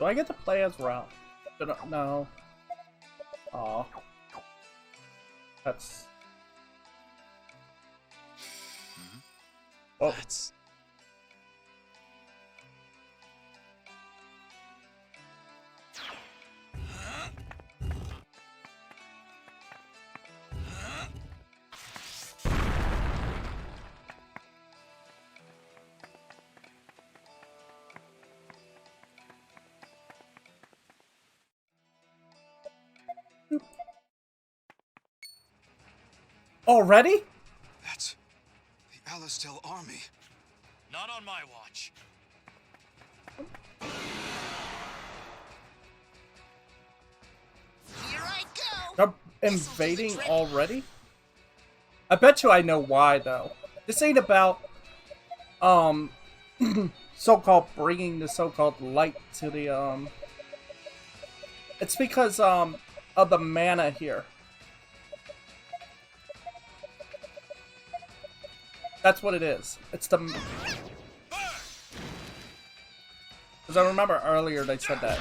Do I get to play as Ralph? No. Aw. That's... Oh. That's... Already? That's the Alastel army. Not on my watch. Here I go. They're invading already? I bet you I know why, though. This ain't about, so-called bringing the so-called light to the, It's because, of the mana here. That's what it is. It's the... Because I remember earlier they said that.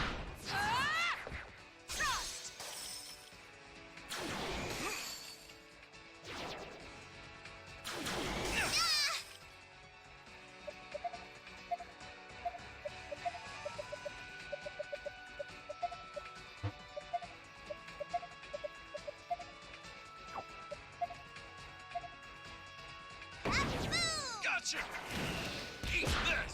Gotcha! Eat this!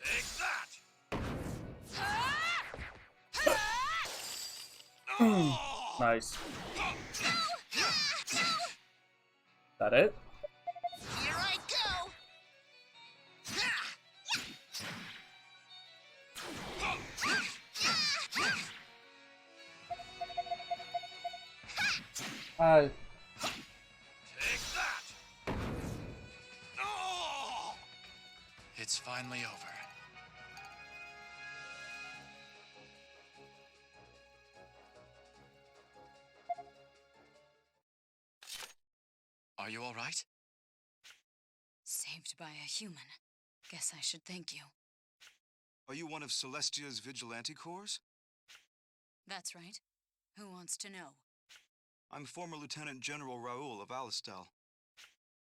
Take that! Nice. That it? Here I go. Take that! Oh! It's finally over. Are you all right? Saved by a human. Guess I should thank you. Are you one of Celestia's vigilante corps? That's right. Who wants to know? I'm former Lieutenant General Raoul of Alastel.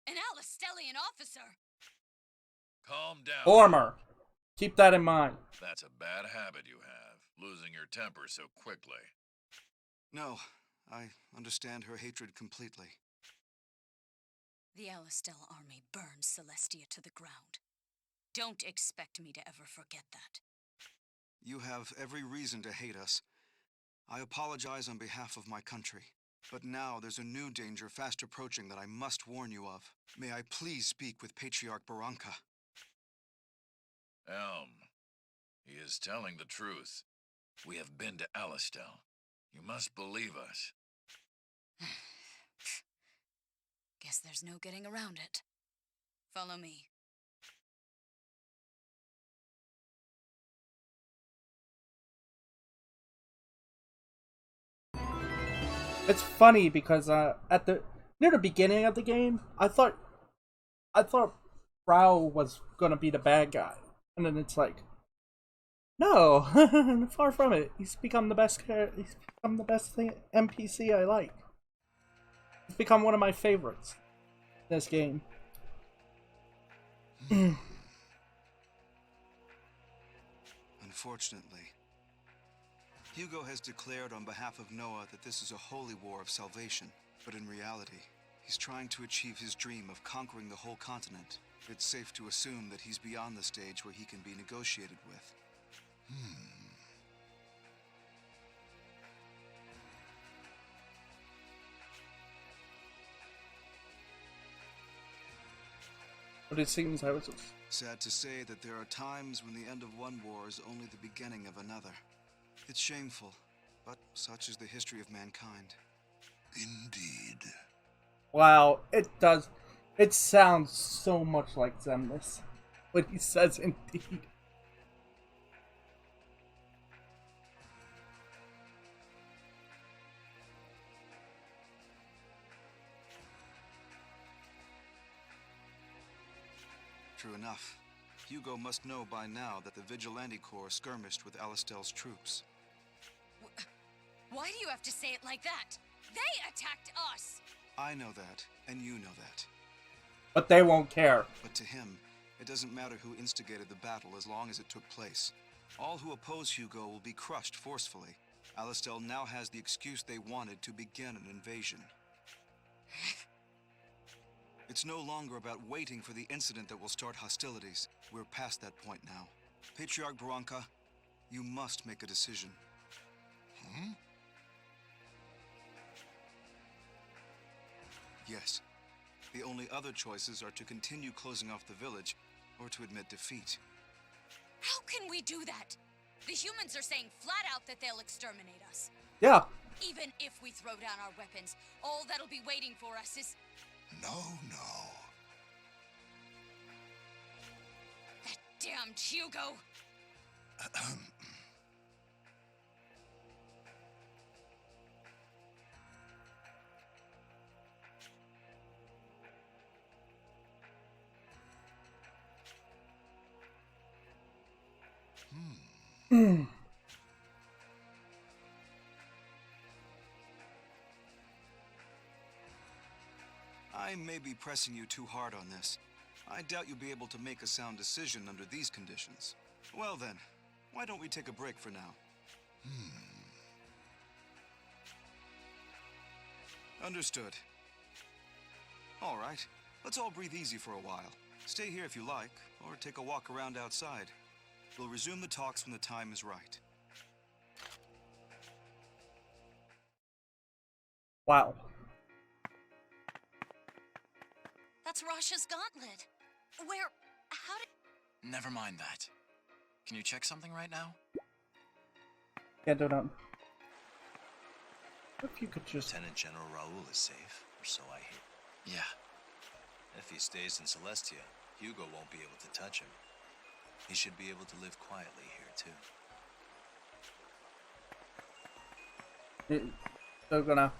An Alistelian officer! Calm down. Former. Keep that in mind. That's a bad habit you have, losing your temper so quickly. No, I understand her hatred completely. The Alistel army burned Celestia to the ground. Don't expect me to ever forget that. You have every reason to hate us. I apologize on behalf of my country. But now there's a new danger fast approaching that I must warn you of. May I please speak with Patriarch Barranca? Elm, he is telling the truth. We have been to Alastel. You must believe us. Guess there's no getting around it. Follow me. It's funny because near the beginning of the game, I thought Rao was gonna be the bad guy, and then it's like, no, far from it. He's become the best. He's become the best NPC I like. He's become one of my favorites in this game. Unfortunately, Hugo has declared on behalf of Noah that this is a holy war of salvation. But in reality, he's trying to achieve his dream of conquering the whole continent. It's safe to assume that he's beyond the stage where he can be negotiated with. But it seems I was. Sad to say that there are times when the end of one war is only the beginning of another. It's shameful, but such is the history of mankind. Indeed. Wow, it does. It sounds so much like Zemnis when he says "indeed." True enough. Hugo must know by now that the Vigilante Corps skirmished with Alistel's troops. Why do you have to say it like that? They attacked us! I know that, and you know that. But they won't care. But to him, it doesn't matter who instigated the battle as long as it took place. All who oppose Hugo will be crushed forcefully. Alistel now has the excuse they wanted to begin an invasion. It's no longer about waiting for the incident that will start hostilities. We're past that point now. Patriarch Barranca, you must make a decision. Yes. The only other choices are to continue closing off the village, or to admit defeat. How can we do that? The humans are saying flat out that they'll exterminate us. Yeah. Even if we throw down our weapons, all that'll be waiting for us is... No. that damned Hugo! I may be pressing you too hard on this. I doubt you'll be able to make a sound decision under these conditions. Well then, why don't we take a break for now? Understood. All right, let's all breathe easy for a while. Stay here if you like, or take a walk around outside. We'll resume the talks when the time is right. Wow. That's Rasha's gauntlet. How did... Never mind that. Can you check something right now? Can't do nothing. If you could just... Lieutenant General Raul is safe, or so I hear. Yeah. If he stays in Celestia, Hugo won't be able to touch him. He should be able to live quietly here, too. They're gonna...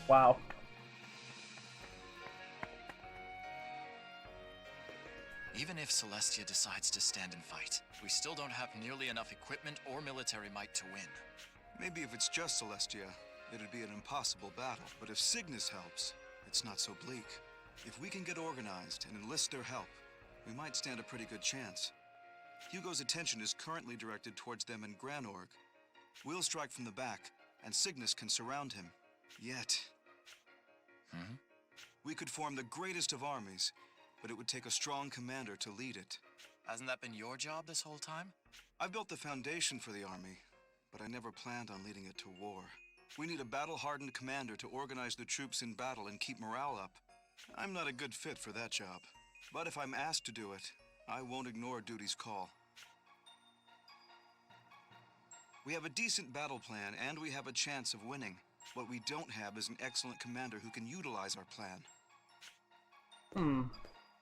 Wow. Even if Celestia decides to stand and fight, we still don't have nearly enough equipment or military might to win. Maybe if it's just Celestia, it'd be an impossible battle. But if Cygnus helps, it's not so bleak. If we can get organized and enlist their help, we might stand a pretty good chance. Hugo's attention is currently directed towards them in Granorg. We'll strike from the back, and Cygnus can surround him. Yet... We could form the greatest of armies, but it would take a strong commander to lead it. Hasn't that been your job this whole time? I built the foundation for the army, but I never planned on leading it to war. We need a battle-hardened commander to organize the troops in battle and keep morale up. I'm not a good fit for that job, but if I'm asked to do it, I won't ignore duty's call. We have a decent battle plan, and we have a chance of winning. What we don't have is an excellent commander who can utilize our plan.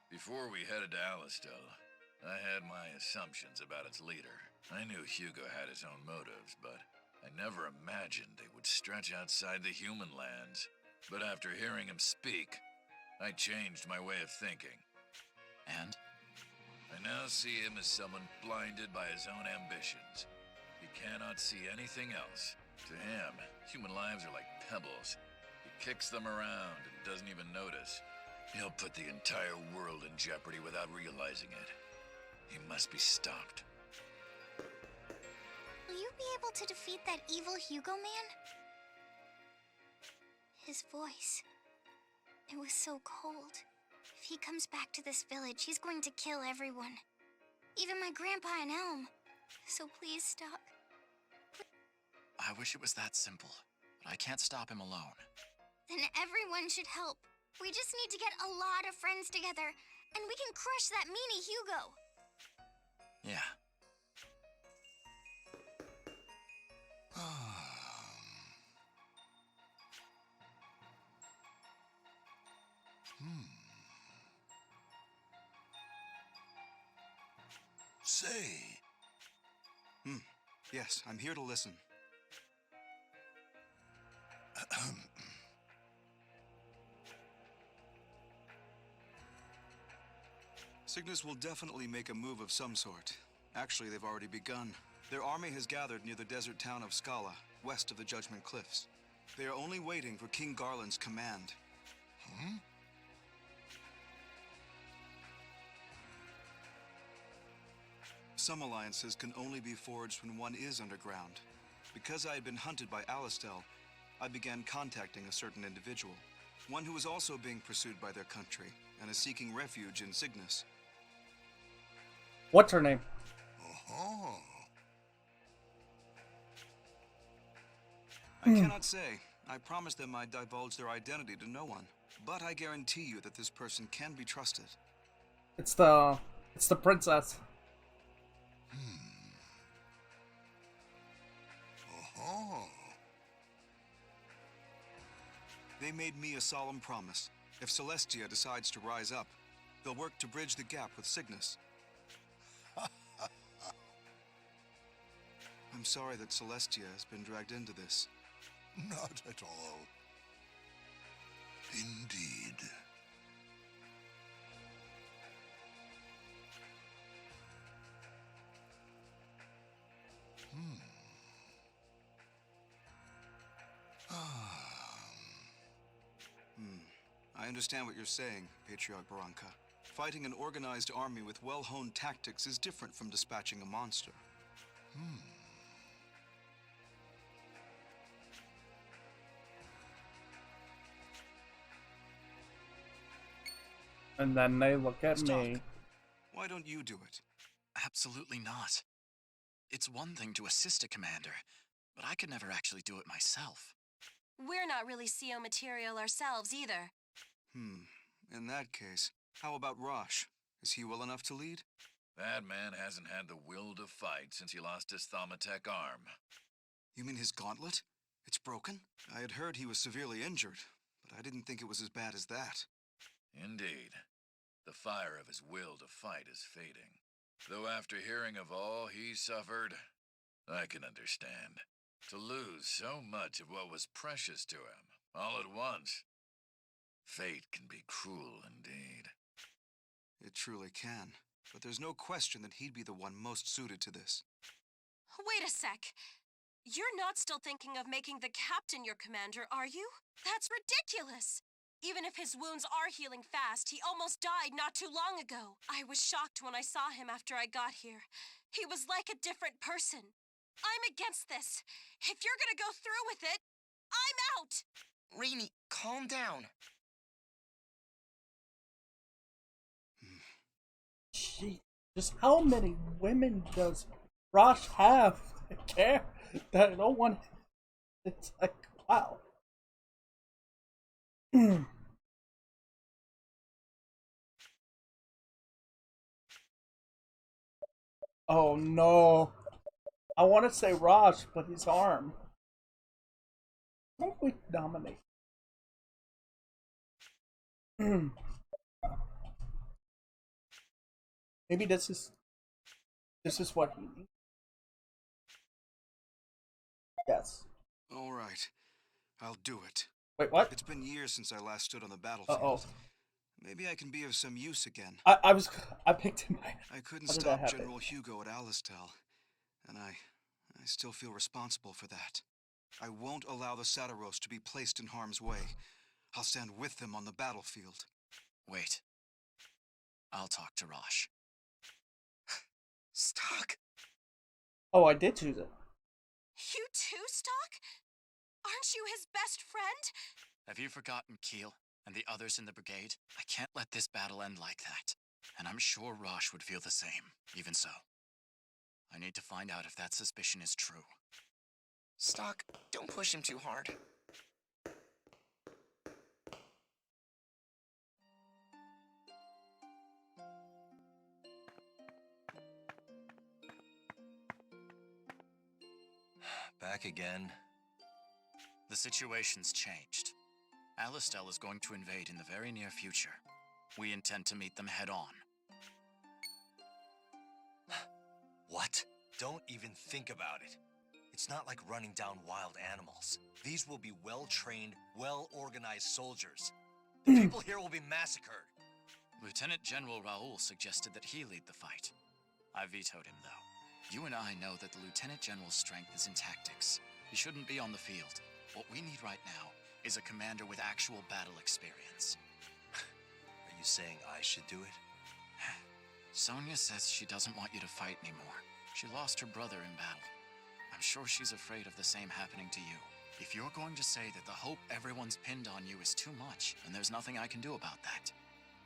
Before we headed to Alistel, I had my assumptions about its leader. I knew Hugo had his own motives, but I never imagined they would stretch outside the human lands. But after hearing him speak, I changed my way of thinking. And? I now see him as someone blinded by his own ambitions. He cannot see anything else. To him, human lives are like pebbles. He kicks them around and doesn't even notice. He'll put the entire world in jeopardy without realizing it. He must be stopped. Will you be able to defeat that evil Hugo man? His voice. It was so cold. If he comes back to this village, he's going to kill everyone. Even my grandpa and Elm. So please stop. I wish it was that simple, but I can't stop him alone. Then everyone should help. We just need to get a lot of friends together, and we can crush that meanie Hugo. Yeah. Say, Yes, I'm here to listen. Cygnus will definitely make a move of some sort. Actually, they've already begun. Their army has gathered near the desert town of Scala, west of the Judgment Cliffs. They are only waiting for King Garland's command. Some alliances can only be forged when one is underground. Because I had been hunted by Alastel, I began contacting a certain individual. One who is also being pursued by their country and is seeking refuge in Cygnus. What's her name? I cannot say. I promised them I'd divulge their identity to no one. But I guarantee you that this person can be trusted. It's the princess. They made me a solemn promise. If Celestia decides to rise up, they'll work to bridge the gap with Cygnus. I'm sorry that Celestia has been dragged into this. Not at all. Indeed. I understand what you're saying, Patriarch Barranca. Fighting an organized army with well-honed tactics is different from dispatching a monster. And then they look at Stop. me. Why don't you do it? Absolutely not. It's one thing to assist a commander, but I could never actually do it myself. We're not really CO material ourselves either. In that case, how about Rosh? Is he well enough to lead? That man hasn't had the will to fight since he lost his Thaumatek arm. You mean his gauntlet? It's broken? I had heard he was severely injured, but I didn't think it was as bad as that. Indeed. The fire of his will to fight is fading. Though after hearing of all he suffered, I can understand. To lose so much of what was precious to him, all at once. Fate can be cruel indeed. It truly can, but there's no question that he'd be the one most suited to this. Wait a sec. You're not still thinking of making the captain your commander, are you? That's ridiculous! Even if his wounds are healing fast, he almost died not too long ago. I was shocked when I saw him after I got here. He was like a different person. I'm against this. If you're gonna go through with it, I'm out! Rainy, calm down. Gee, just how many women does Rosh have to care that no one? It's like, wow. Oh no. I want to say Rosh, but his arm. Don't we dominate? Maybe this is what he needs. Yes. All right, I'll do it. Wait, what? It's been years since I last stood on the battlefield. Uh-oh. Maybe I can be of some use again. I picked him. I couldn't How did that stop happen? General Hugo at Alastel, and I still feel responsible for that. I won't allow the Sataros to be placed in harm's way. I'll stand with them on the battlefield. Wait. I'll talk to Rosh. Stock. Oh, I did choose it. You too, Stock? Aren't you his best friend? Have you forgotten Keel and the others in the brigade? I can't let this battle end like that. And I'm sure Rosh would feel the same, even so. I need to find out if that suspicion is true. Stock, don't push him too hard. back again? The situation's changed. Alastel is going to invade in the very near future. We intend to meet them head on. What? Don't even think about it. It's not like running down wild animals. These will be well-trained, well-organized soldiers. The people here will be massacred. Lieutenant General Raoul suggested that he lead the fight. I vetoed him, though. You and I know that the Lieutenant General's strength is in tactics. He shouldn't be on the field. What we need right now is a commander with actual battle experience. Are you saying I should do it? Sonia says she doesn't want you to fight anymore. She lost her brother in battle. I'm sure she's afraid of the same happening to you. If you're going to say that the hope everyone's pinned on you is too much, then there's nothing I can do about that.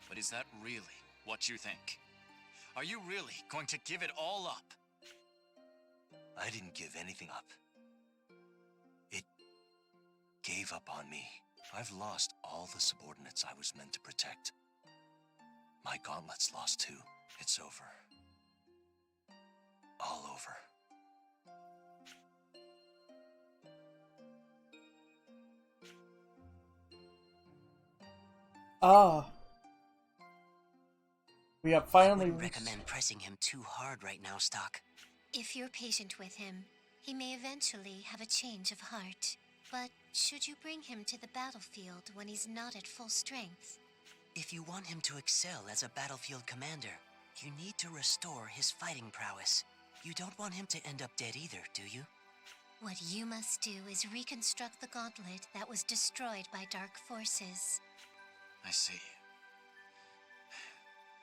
But is that really what you think? Are you really going to give it all up? I didn't give anything up. It gave up on me. I've lost all the subordinates I was meant to protect. My gauntlet's lost too. It's over. All over. We have I finally wouldn't reached... recommend pressing him too hard right now, Stock. If you're patient with him, he may eventually have a change of heart. But should you bring him to the battlefield when he's not at full strength? If you want him to excel as a battlefield commander, you need to restore his fighting prowess. You don't want him to end up dead either, do you? What you must do is reconstruct the gauntlet that was destroyed by dark forces. I see.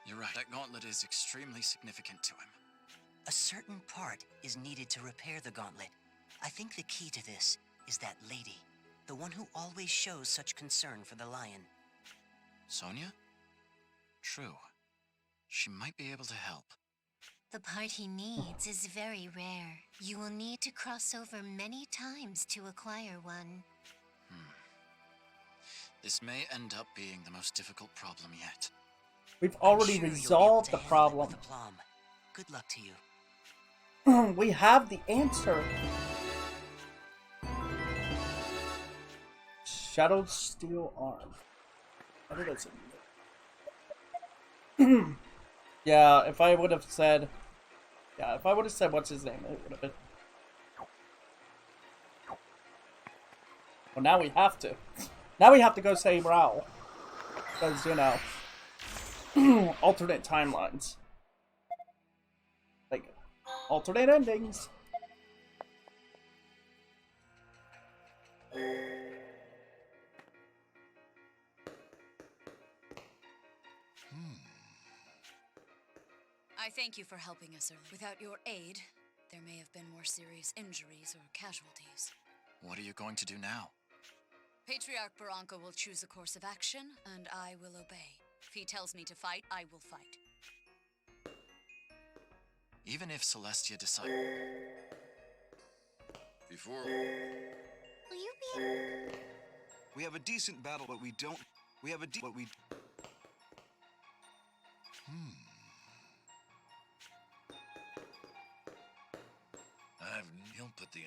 You're right. That gauntlet is extremely significant to him. A certain part is needed to repair the gauntlet. I think the key to this is that lady, the one who always shows such concern for the lion. Sonia? True. She might be able to help. The part he needs is very rare. You will need to cross over many times to acquire one. This may end up being the most difficult problem yet. We've I'm already sure you'll be able resolved to the handle it problem. with aplomb. Good luck to you. We have the answer. Shadow Steel Arm. I think that's it. Yeah, if I would have said... Yeah, if I would have said what's his name, it would have been... Well, now we have to. Now we have to go save Raoul. Because, you know... alternate timelines. Like, alternate endings. I thank you for helping us earlier. Without your aid, there may have been more serious injuries or casualties. What are you going to do now? Patriarch Barranca will choose a course of action, and I will obey. If he tells me to fight, I will fight. Even if Celestia decides... Before... Will you be... We have a decent battle, but we don't... We have a but we... He'll put the...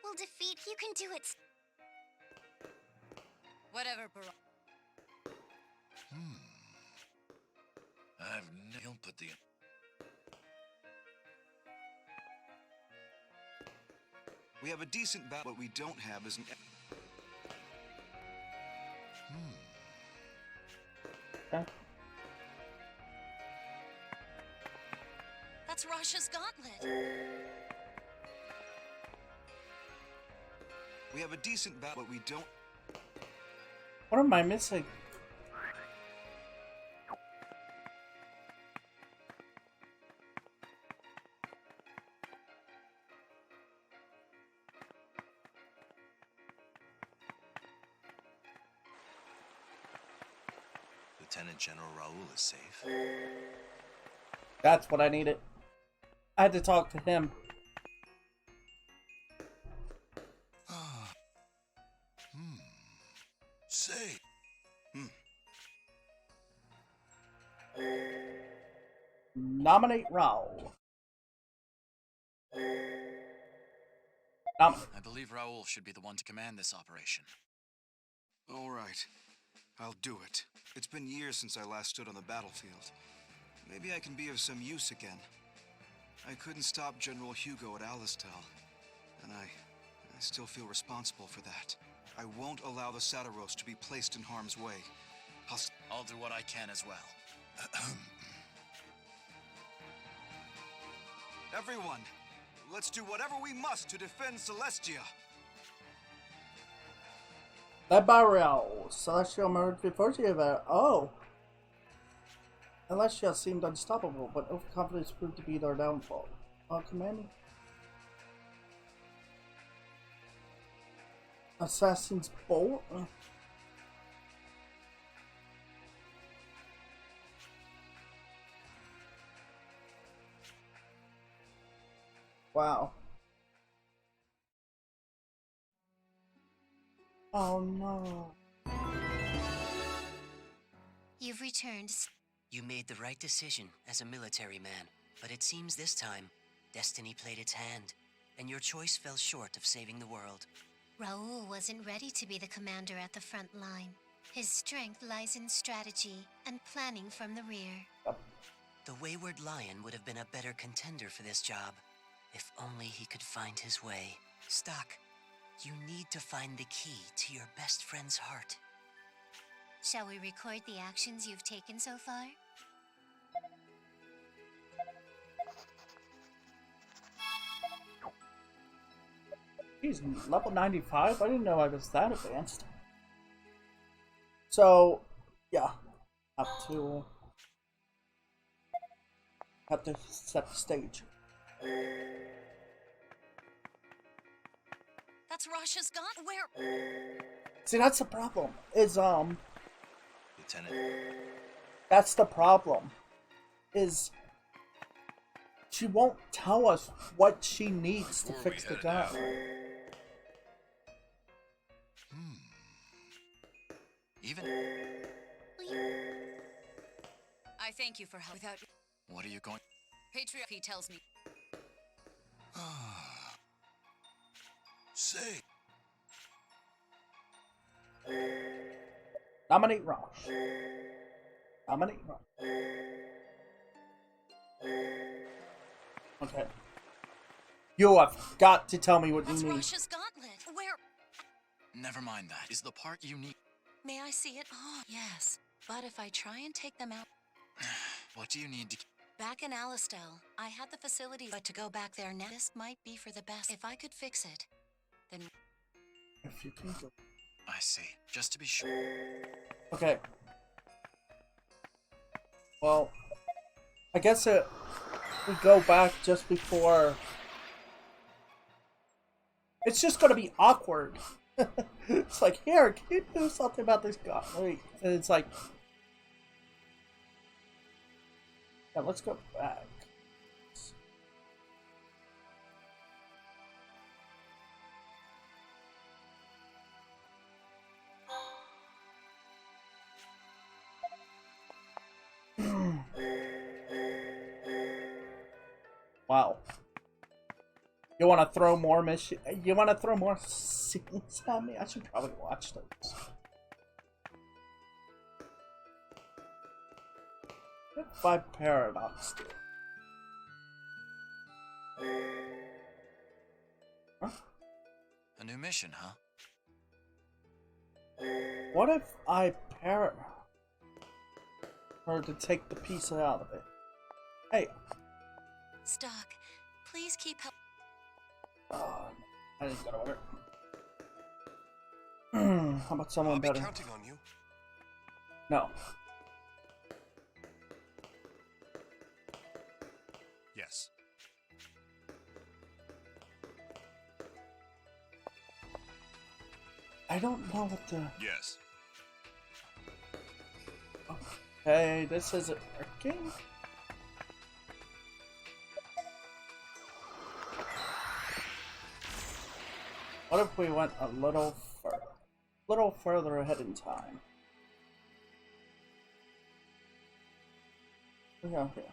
We'll defeat... You can do it. Whatever, Barranca. He'll put the... We have a decent battle, what we don't have is an... Okay. That's Rasha's gauntlet. We have a decent battle, but we don't... What am I missing? Lieutenant General Raoul is safe. That's what I needed. I had to talk to him. Safe. Nominate Raoul. I believe Raoul should be the one to command this operation. All right. I'll do it. It's been years since I last stood on the battlefield. Maybe I can be of some use again. I couldn't stop General Hugo at Alistel, and I still feel responsible for that. I won't allow the Sataros to be placed in harm's way. I'll do what I can as well. Everyone, let's do whatever we must to defend Celestia. Led by Raoul, Celestial emerged before she ever. Oh! Celestia seemed unstoppable, but overconfidence proved to be their downfall. Commanding? Assassin's Bolt? Wow. Oh no. You've returned. You made the right decision as a military man, but it seems this time, destiny played its hand, and your choice fell short of saving the world. Raoul wasn't ready to be the commander at the front line. His strength lies in strategy and planning from the rear. The Wayward Lion would have been a better contender for this job, if only he could find his way. Stock, you need to find the key to your best friend's heart. Shall we record the actions you've taken so far? He's level 95? I didn't know I was that advanced. So, yeah. Have to set the stage. That's Rasha's gone. Where? See, that's the problem. Is Lieutenant. that's the problem. Is she won't tell us what she needs to fix the gun. Even... I thank you for help. Without What are you going... Patriot, he tells me. Say. Nominate Rosh. Nominate Rosh. Okay. You have got to tell me what That's you need. Rasha's gauntlet. Where? Never mind that. Is the part you need... May I see it? Oh, yes. But if I try and take them out... What do you need to... Back in Alistel, I had the facilities, but to go back there now, this might be for the best. If I could fix it, then... If you can go. I see. Just to be sure. Okay. Well, I guess we go back just before. It's just gonna be awkward. It's like, here, can you do something about this guy? And it's like, yeah, let's go back. Wow. You want to throw more mission? You want to throw more scenes at me? I should probably watch those. 5 Paradox. Huh? A new mission, huh? What if I parrot her to take the piece out of it? Hey. Stock, please keep help. I didn't get over it. How about someone I'll be better? counting on you. No. Yes. I don't know what the... Yes. Okay, this isn't working. What if we went a little further ahead in time? Yeah, here.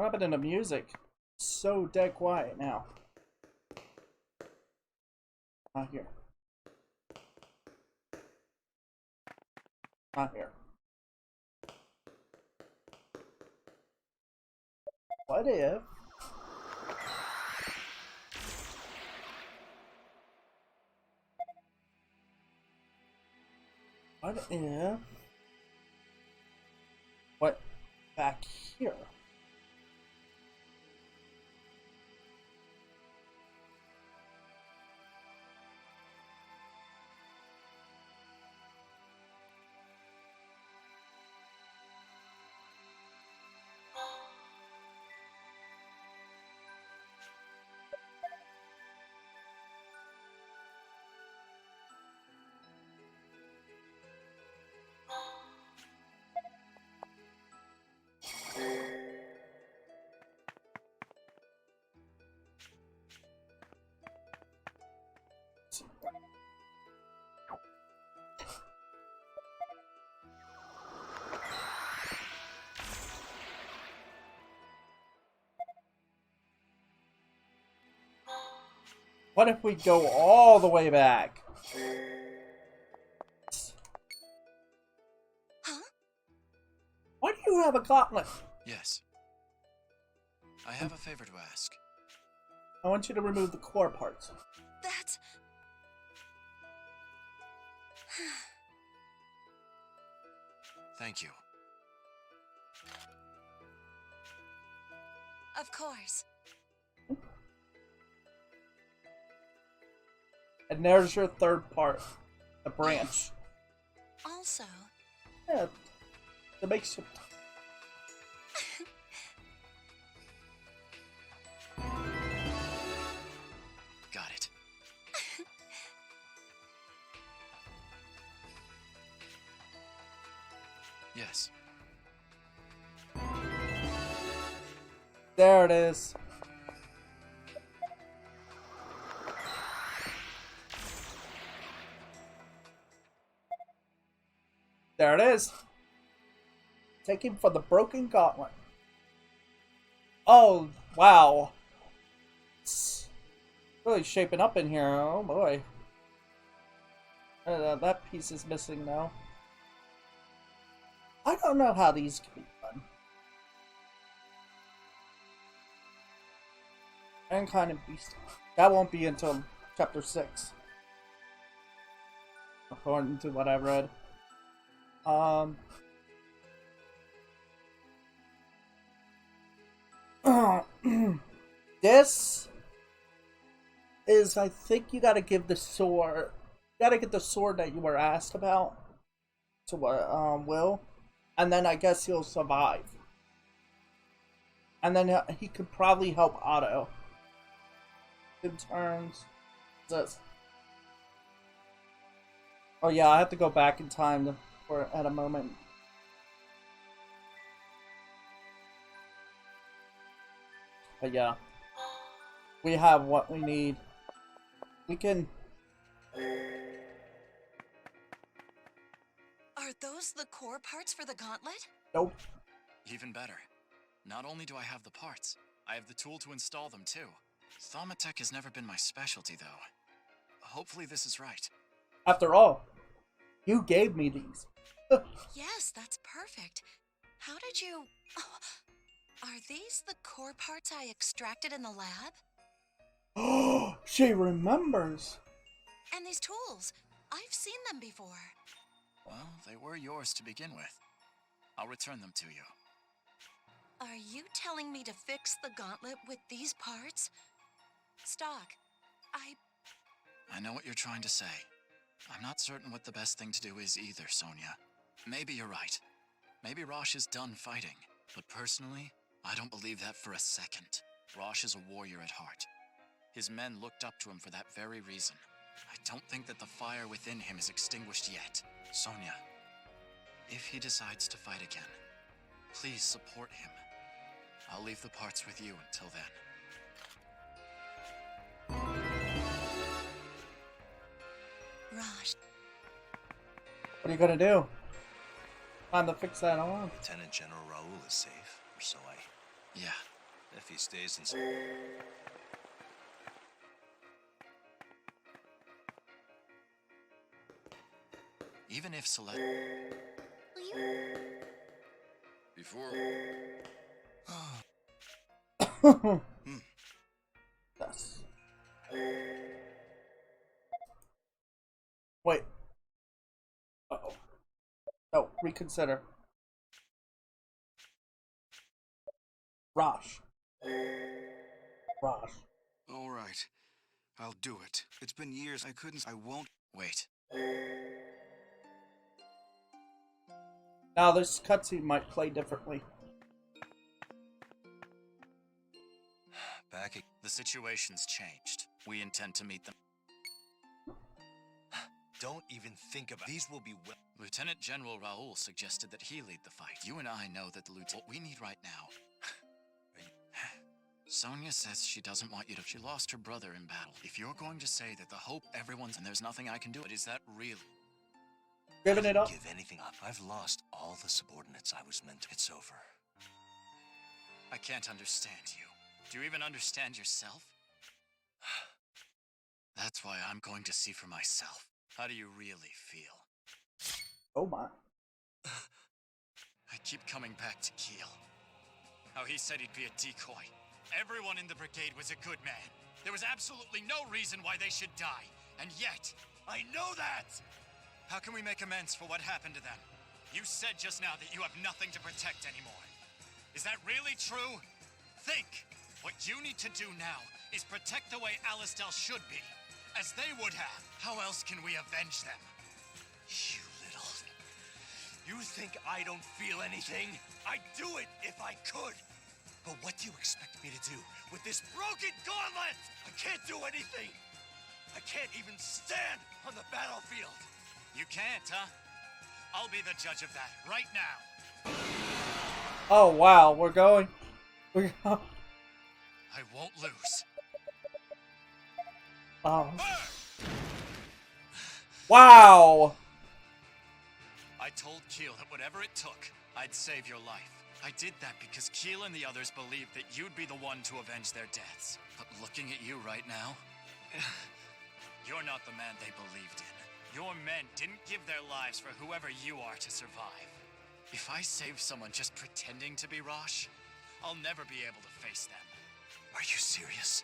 What happened to the music? So dead quiet now. Not here. Not here. What if? What if? What? Back here? What if we go all the way back? Huh? Why do you have a gauntlet? Yes. I have a favor to ask. I want you to remove the core parts. That's... Thank you. Of course. And there's your third part, the branch. Also... Yeah, it makes you... Got it. Yes. There it is. There it is. Taking for the broken gauntlet. Oh, wow. It's really shaping up in here. Oh, boy. That piece is missing now. I don't know how these can be done. And kind of beast. That won't be until chapter 6. According to what I read. This is, I think you gotta give the sword, you gotta get the sword that you were asked about to Will, and then I guess he'll survive. And then he could probably help Otto. In turns, this. Oh yeah, I have to go back in time for at a moment. But yeah, we have what we need. We can. Are those the core parts for the gauntlet? Nope. Even better. Not only do I have the parts, I have the tool to install them too. Thaumatech has never been my specialty though. Hopefully this is right. After all, you gave me these. Yes, that's perfect. How did you... Oh, are these the core parts I extracted in the lab? Oh, she remembers. And these tools, I've seen them before. Well, they were yours to begin with. I'll return them to you. Are you telling me to fix the gauntlet with these parts? Stock, I know what you're trying to say. I'm not certain what the best thing to do is either, Sonia. Maybe you're right. Maybe Rosh is done fighting. But personally, I don't believe that for a second. Rosh is a warrior at heart. His men looked up to him for that very reason. I don't think that the fire within him is extinguished yet. Sonia, if he decides to fight again, please support him. I'll leave the parts with you until then. Rosh. What are you gonna do? Time to fix that on. Lieutenant General Raoul is safe, or so I... Yeah, If he stays in... Even if Celeste... Will you? Before... Yes. Wait. Uh-oh. No, reconsider. Rosh. Rosh. All right. I'll do it. It's been years. I won't. Wait. Now this cutscene might play differently. Back... The situation's changed. We intend to meet them. Don't even think about... These will be well... Lieutenant General Raoul suggested that he lead the fight. You and I know that the lieutenant... What we need right now... Sonya says she doesn't want you to... She lost her brother in battle. If you're going to say that the hope everyone's... And there's nothing I can do, but is that real? Giving it up? Give anything up. I've lost all the subordinates I was meant to... It's over. I can't understand you. Do you even understand yourself? That's why I'm going to see for myself. How do you really feel? Oh my. I keep coming back to Keel. How he said he'd be a decoy. Everyone in the brigade was a good man. There was absolutely no reason why they should die. And yet, I know that! How can we make amends for what happened to them? You said just now that you have nothing to protect anymore. Is that really true? Think! What you need to do now is protect the way Alastel should be, as they would have. How else can we avenge them? You little... You think I don't feel anything? I'd do it if I could. But what do you expect me to do with this broken gauntlet? I can't do anything. I can't even stand on the battlefield. You can't, huh? I'll be the judge of that right now. Oh wow, we're going. I won't lose. Oh. Wow! I told Keel that whatever it took, I'd save your life. I did that because Keel and the others believed that you'd be the one to avenge their deaths. But looking at you right now, you're not the man they believed in. Your men didn't give their lives for whoever you are to survive. If I save someone just pretending to be Rosh, I'll never be able to face them. Are you serious?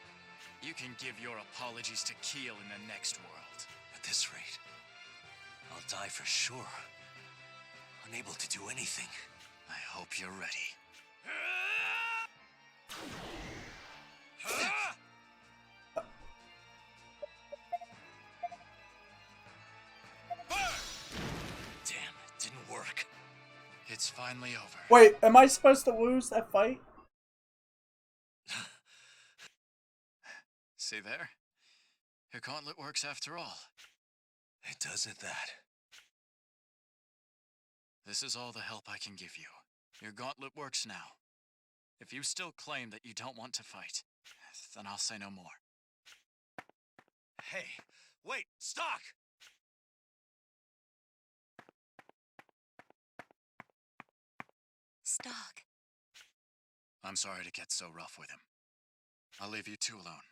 You can give your apologies to Keel in the next world. At this rate, I'll die for sure. Unable to do anything. I hope you're ready. Damn, it didn't work. It's finally over. Wait, am I supposed to lose that fight? See there? Your gauntlet works after all. It does at that. This is all the help I can give you. Your gauntlet works now. If you still claim that you don't want to fight, then I'll say no more. Hey, wait, Stock! Stock. I'm sorry to get so rough with him. I'll leave you two alone.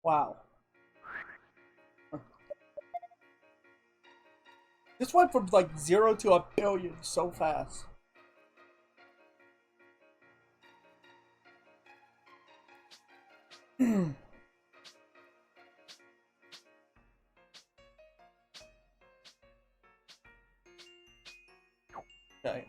Wow. This went from like 0 to 1 billion so fast. Okay,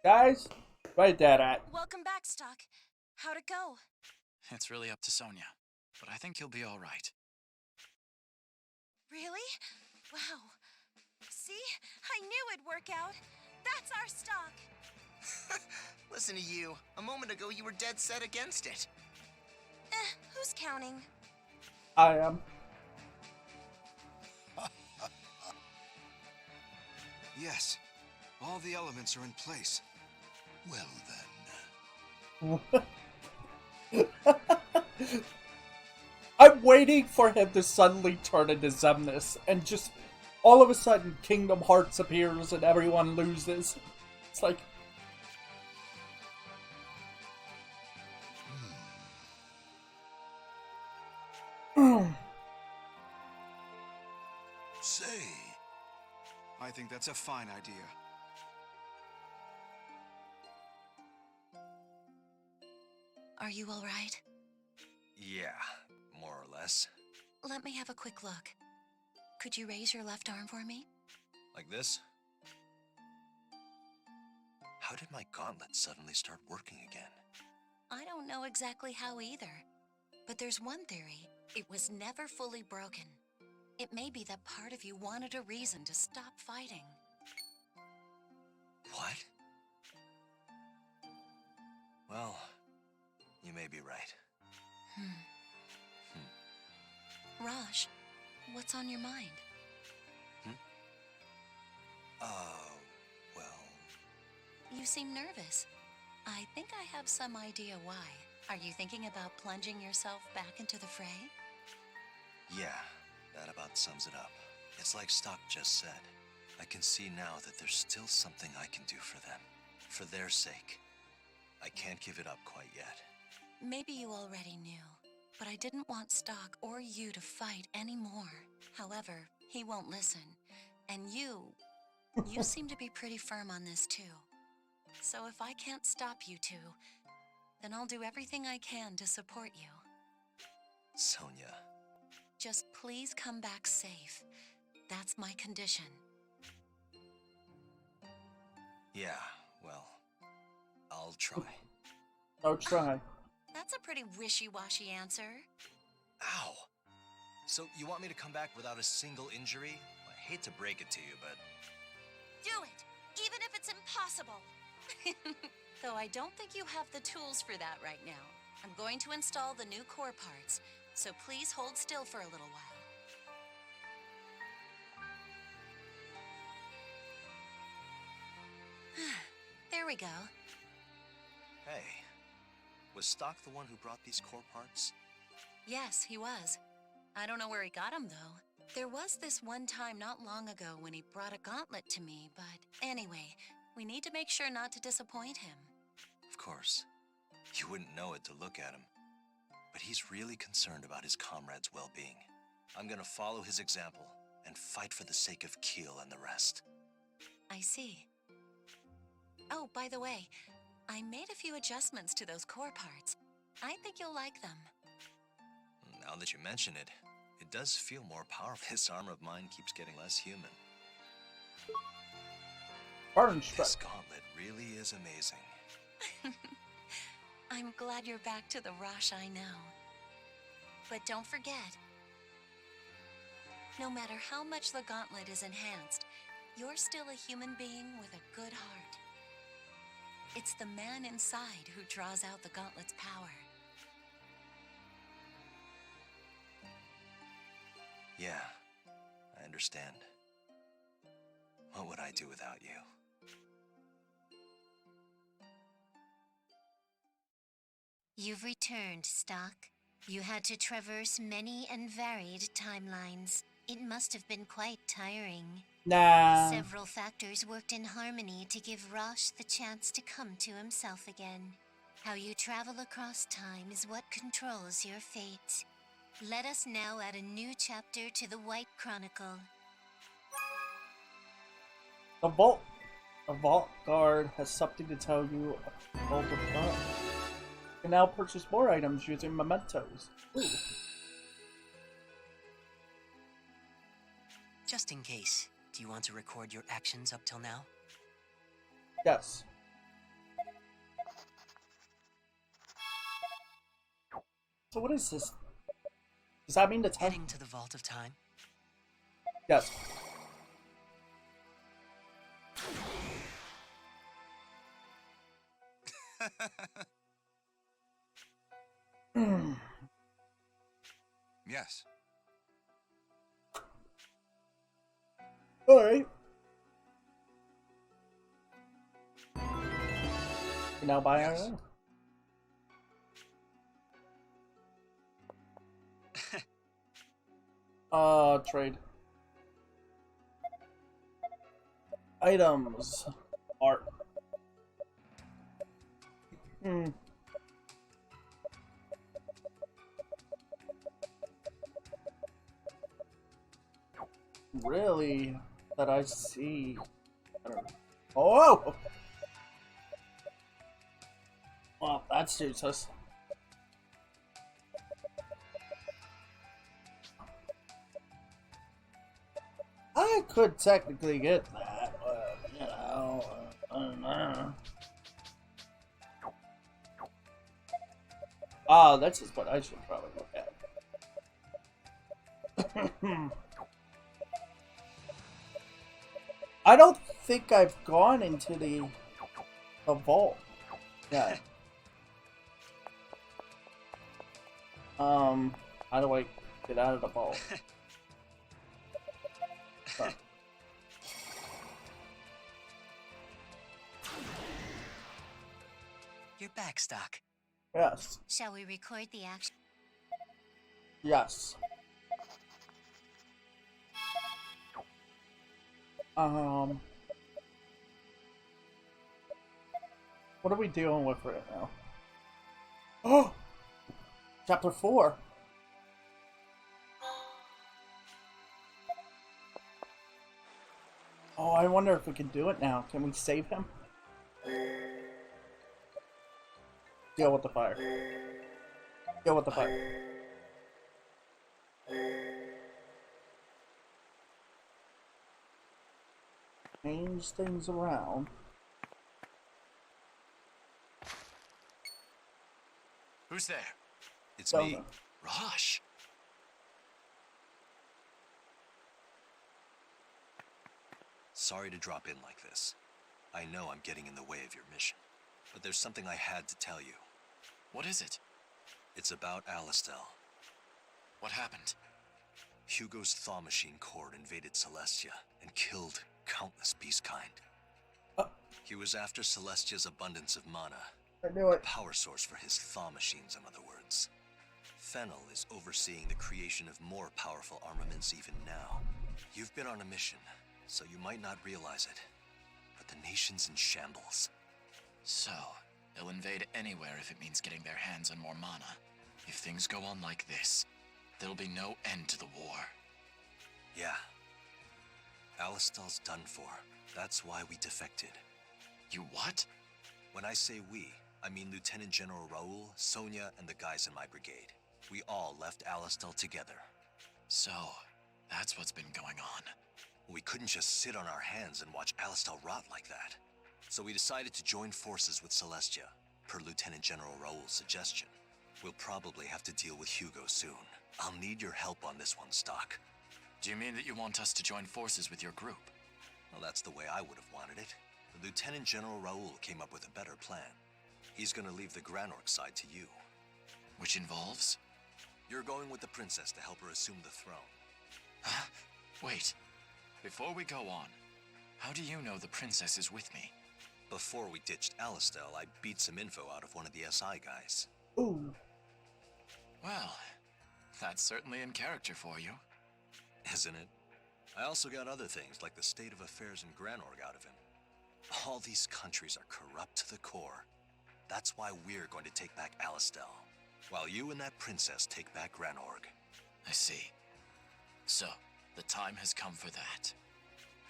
guys, where's that at? Welcome back, Stock. How'd it go? It's really up to Sonya, but I think you'll be all right. Really? Wow. See? I knew it'd work out. That's our Stock. Listen to you. A moment ago, you were dead set against it. Who's counting? I am. Yes. All the elements are in place. Well then, I'm waiting for him to suddenly turn into Xemnas and just all of a sudden Kingdom Hearts appears and everyone loses. It's like, Say, I think that's a fine idea. Are you all right? Yeah, more or less. Let me have a quick look. Could you raise your left arm for me? Like this? How did my gauntlet suddenly start working again? I don't know exactly how either. But there's one theory. It was never fully broken. It may be that part of you wanted a reason to stop fighting. What? Well, you may be right. Raj, what's on your mind? Well... You seem nervous. I think I have some idea why. Are you thinking about plunging yourself back into the fray? Yeah, that about sums it up. It's like Stock just said. I can see now that there's still something I can do for them. For their sake. I can't give it up quite yet. Maybe you already knew, but I didn't want Stock or you to fight anymore. However, he won't listen. And you seem to be pretty firm on this too. So if I can't stop you two, then I'll do everything I can to support you. Sonia. Just please come back safe. That's my condition. Yeah, well, I'll try. I'll try. That's a pretty wishy-washy answer. Ow! So you want me to come back without a single injury? I hate to break it to you, but... Do it, even if it's impossible. Though I don't think you have the tools for that right now. I'm going to install the new core parts, so please hold still for a little while. There we go. Hey, was Stock the one who brought these core parts? Yes, he was. I don't know where he got them, though. There was this one time not long ago when he brought a gauntlet to me, but anyway, we need to make sure not to disappoint him. Of course. You wouldn't know it to look at him. But he's really concerned about his comrades' well-being. I'm gonna follow his example and fight for the sake of Keel and the rest. I see. Oh, by the way, I made a few adjustments to those core parts. I think you'll like them. Now that you mention it, it does feel more powerful. This armor of mine keeps getting less human. Burn strike. This gauntlet really is amazing. I'm glad you're back to the Rosh I know. But don't forget, no matter how much the gauntlet is enhanced, you're still a human being with a good heart. It's the man inside who draws out the gauntlet's power. Yeah, I understand. What would I do without you? You've returned, Stock. You had to traverse many and varied timelines. It must have been quite tiring. Nah. Several factors worked in harmony to give Rosh the chance to come to himself again. How you travel across time is what controls your fate. Let us now add a new chapter to the White Chronicle. The Vault Guard has something to tell you about the front. You can now purchase more items using mementos. Ooh. Just in case, do you want to record your actions up till now? Yes. So what is this? Does that mean the time? Heading to the Vault of Time? Yes. Yes. Alright. You now buy Yes. iron? Trade. Items. Art. Really? That I see. I don't know. Oh! Well, that's useless. I could technically get that, but, you know, I don't know. Oh, that's just what I should probably look at. I don't think I've gone into the vault yet. How do I get out of the vault? Huh. You're back, Stock. Yes. Shall we record the action? Yes. What are we dealing with right now? Oh! Chapter 4. Oh, I wonder if we can do it now. Can we save him? Deal with the fire. Deal with the fire. Change things around. Who's there? It's Don't me. know. Rosh. Sorry to drop in like this. I know I'm getting in the way of your mission, but there's something I had to tell you. What is it? It's about Alistel. What happened? Hugo's Thaw Machine Corps invaded Celestia and killed countless beast kind. He was after Celestia's abundance of mana. I knew it. Power source for his Thaw machines, in other words. Fennel is overseeing the creation of more powerful armaments even now. You've been on a mission, so you might not realize it, but the nation's in shambles. So, they'll invade anywhere if it means getting their hands on more mana. If things go on like this, there'll be no end to the war. Yeah. Alistel's done for. That's why we defected. You what? When I say we, I mean Lieutenant General Raoul, Sonia, and the guys in my brigade. We all left Alistel together. So, that's what's been going on. We couldn't just sit on our hands and watch Alistel rot like that. So we decided to join forces with Celestia, per Lieutenant General Raoul's suggestion. We'll probably have to deal with Hugo soon. I'll need your help on this one, Stock. Do you mean that you want us to join forces with your group? Well, that's the way I would have wanted it. But Lieutenant General Raoul came up with a better plan. He's gonna leave the Granork side to you. Which involves? You're going with the princess to help her assume the throne. Huh? Wait. Before we go on, how do you know the princess is with me? Before we ditched Alistel, I beat some info out of one of the SI guys. Ooh. Well, that's certainly in character for you. Isn't it? I also got other things like the state of affairs in Granorg out of him. All these countries are corrupt to the core. That's why we're going to take back Alistel, while you and that princess take back Granorg. I see. So, the time has come for that.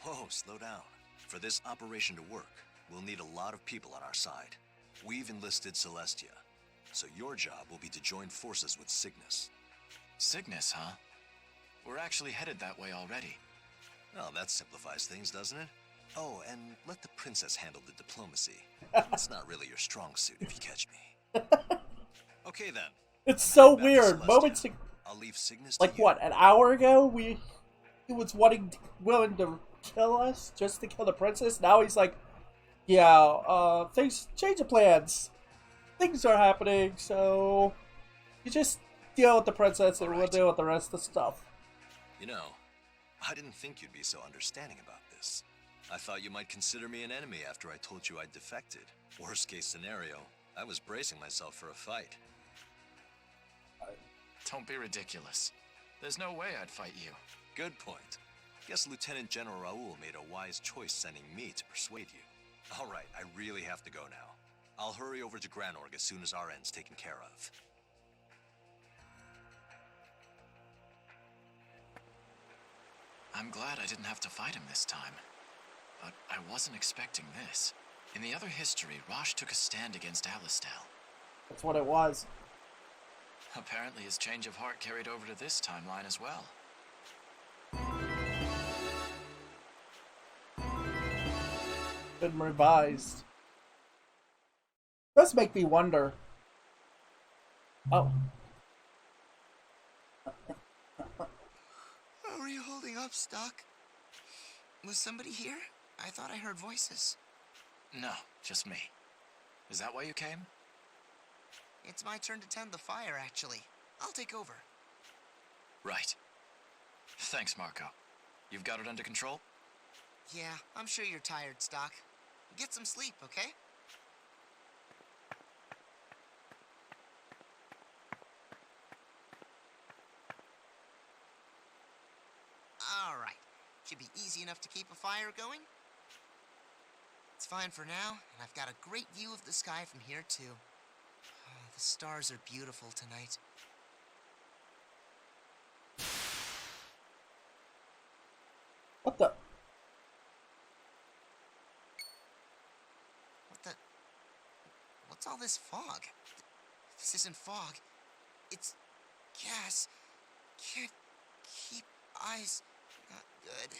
Whoa, slow down. For this operation to work, we'll need a lot of people on our side. We've enlisted Celestia, so your job will be to join forces with Cygnus. Cygnus, huh? We're actually headed that way already. Well, that simplifies things, doesn't it? Oh, and let the princess handle the diplomacy. It's not really your strong suit, if you catch me. Okay, then. It's so Back to weird. Celestia. Moments ago, I'll leave Cygnus to like you. what, an hour ago, he was willing to kill us just to kill the princess. Now he's like, yeah, things change of plans. Things are happening, so you just deal with the princess and we'll deal with the rest of the stuff. You know, I didn't think you'd be so understanding about this. I thought you might consider me an enemy after I told you I'd defected. Worst case scenario, I was bracing myself for a fight. Don't be ridiculous. There's no way I'd fight you. Good point. Guess Lieutenant General Raoul made a wise choice sending me to persuade you. All right, I really have to go now. I'll hurry over to Granorg as soon as our end's taken care of. I'm glad I didn't have to fight him this time. But I wasn't expecting this. In the other history, Rosh took a stand against Alistal. That's what it was. Apparently his change of heart carried over to this timeline as well. Been revised. Does make me wonder. Oh. How are you holding up, Stock? Was somebody here? I thought I heard voices. No, just me. Is that why you came? It's my turn to tend the fire, actually. I'll take over. Right. Thanks, Marco. You've got it under control? Yeah, I'm sure you're tired, Stock. Get some sleep, okay? Alright. Should be easy enough to keep a fire going. It's fine for now, and I've got a great view of the sky from here, too. Oh, the stars are beautiful tonight. What the? What's all this fog? This isn't fog. It's gas. Can't keep eyes. Not good.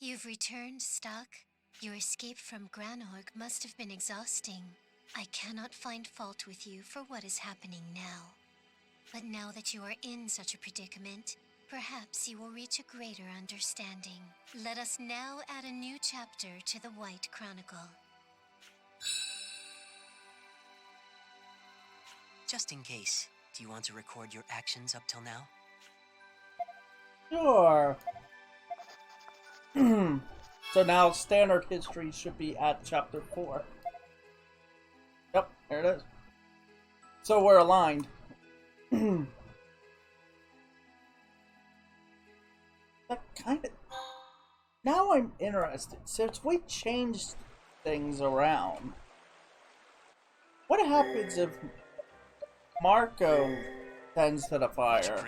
You've returned, Stock. Your escape from Granorg must have been exhausting. I cannot find fault with you for what is happening now. But now that you are in such a predicament, perhaps you will reach a greater understanding. Let us now add a new chapter to the White Chronicle. Just in case, do you want to record your actions up till now? Sure. So now standard history should be at chapter 4. Yep, there it is. So we're aligned. That kind of... Now I'm interested. Since we changed things around, what happens if Marco tends to the fire?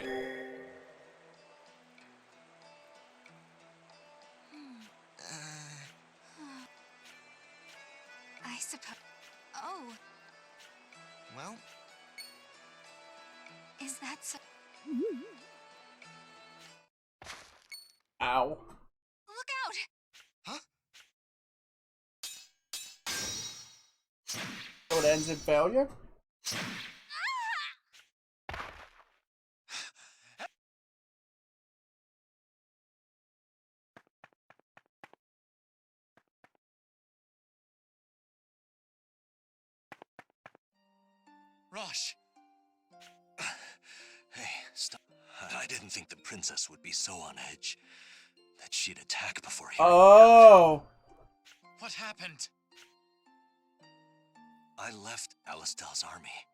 I suppose... Oh, Well, is that so... Ow. Look out! huh? So it ends in failure? Rosh! Hey, stop. I didn't think the princess would be so on edge that she'd attack before hearing me out. Oh! What happened? I left Alistal's army.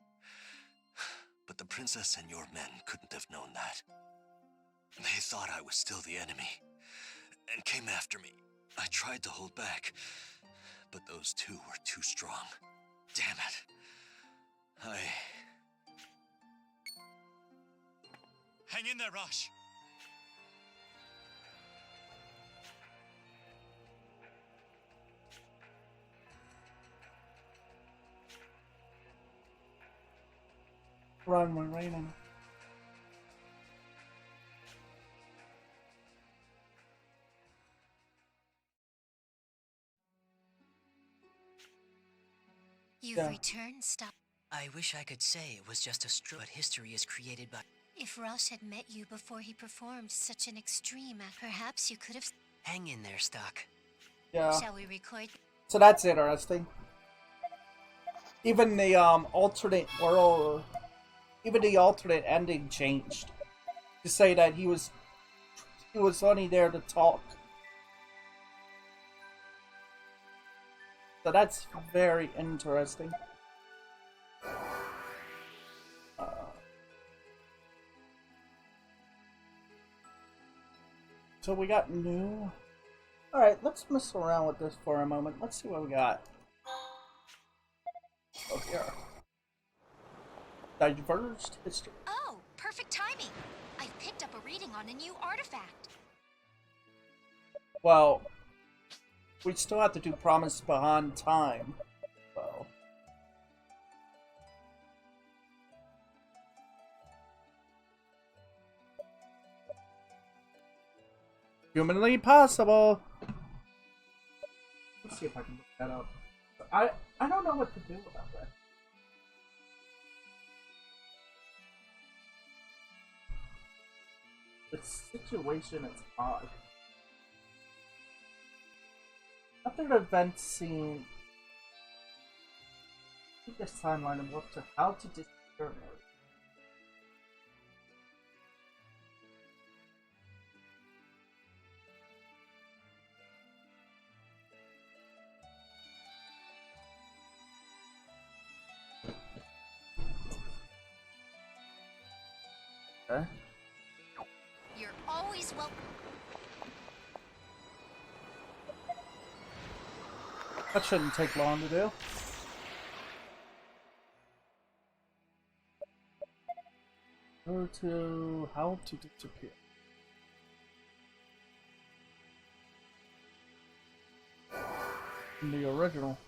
But the princess and your men couldn't have known that. They thought I was still the enemy and came after me. I tried to hold back, but those two were too strong. Damn it. Hang in there, Rosh! Run, we're raining. You've Yeah. returned, Stock. I wish I could say it was just a stroke, but history is created by... If Rosh had met you before he performed such an extreme act, perhaps you could have... Hang in there, Stock. Yeah. Shall we record? So that's interesting. Even the alternate world, even the alternate ending changed to say that he was only there to talk. So that's very interesting. So we got new. Alright, let's mess around with this for a moment. Let's see what we got. Oh, here. Diverged history. Oh, perfect timing. I've picked up a reading on a new artifact. Well, we still have to do Promise Beyond Time. So. Humanly possible. Let's see if I can look that up. I don't know what to do about that. The situation is odd. After the event scene, this timeline and work to how to disappear. Okay. You're always welcome. That shouldn't take long to do. Go to how to disappear. In the original.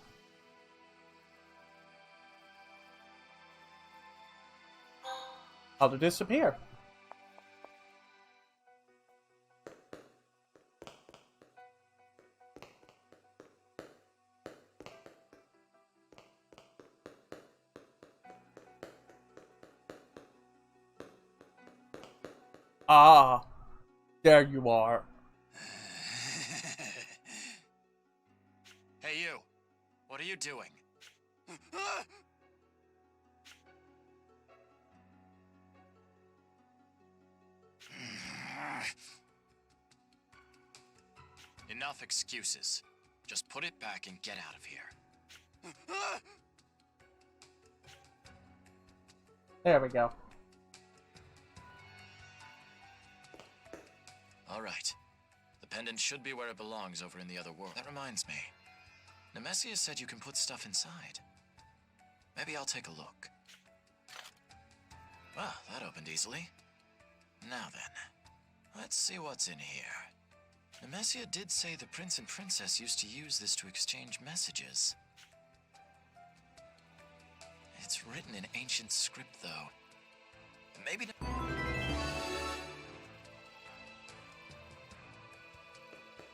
How to disappear. Ah, there you are. Hey, you. What are you doing? Enough excuses. Just put it back and get out of here. There we go. All right. The pendant should be where it belongs over in the other world. That reminds me. Nemesia said you can put stuff inside. Maybe I'll take a look. Well, that opened easily. Now then, let's see what's in here. Nemesia did say the prince and princess used to use this to exchange messages. It's written in ancient script, though. Maybe...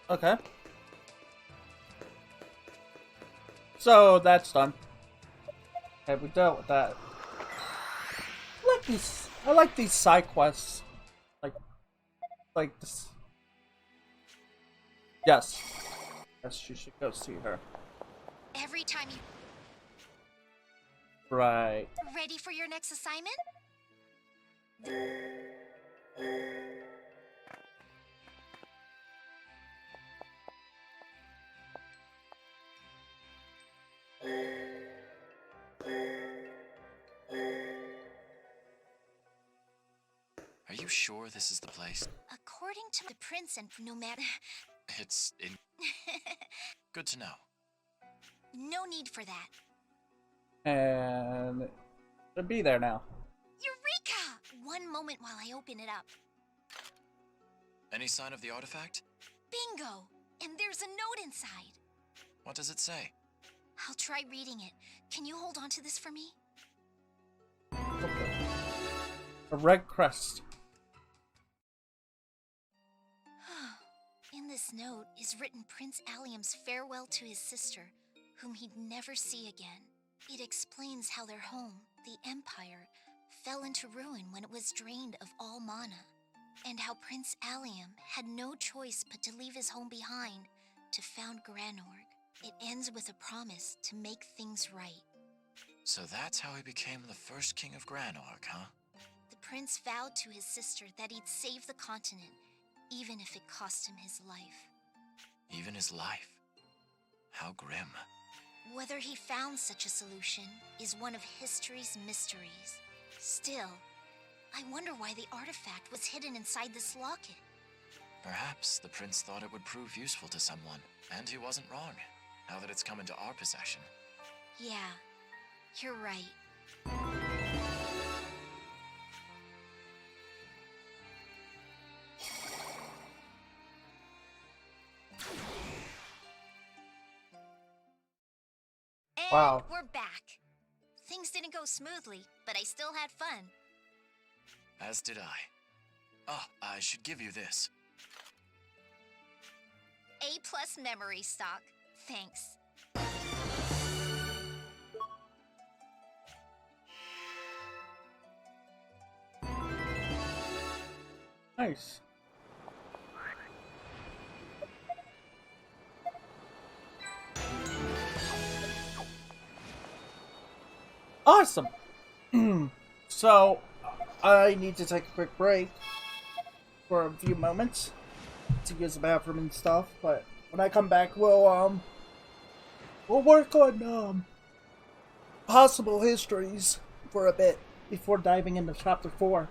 Okay. So that's done. Okay, we dealt with that. I like these side quests. Like this. Yes. Yes, you should go see her. Every time you... Right. Ready for your next assignment? Are you sure this is the place? According to the prince and no matter... It's in... Good to know. No need for that. And should be there now. Eureka! One moment while I open it up. Any sign of the artifact? Bingo! And there's a note inside. What does it say? I'll try reading it. Can you hold on to this for me? Okay. A red crest. In this note is written Prince Allium's farewell to his sister, whom he'd never see again. It explains how their home, the Empire, fell into ruin when it was drained of all mana, and how Prince Allium had no choice but to leave his home behind to found Granorg. It ends with a promise to make things right. So that's how he became the first king of Granorg, huh? The prince vowed to his sister that he'd save the continent, even if it cost him his life. Even his life? How grim. Whether he found such a solution is one of history's mysteries. Still, I wonder why the artifact was hidden inside this locket. Perhaps the prince thought it would prove useful to someone, and he wasn't wrong, now that it's come into our possession. Yeah, you're right. And Wow. we're back. Things didn't go smoothly, but I still had fun. As did I. Oh, I should give you this. A+ memory stock. Thanks. Nice. Awesome. So, I need to take a quick break for a few moments to use the bathroom and stuff, but when I come back, we'll work on, possible histories for a bit before diving into Chapter 4.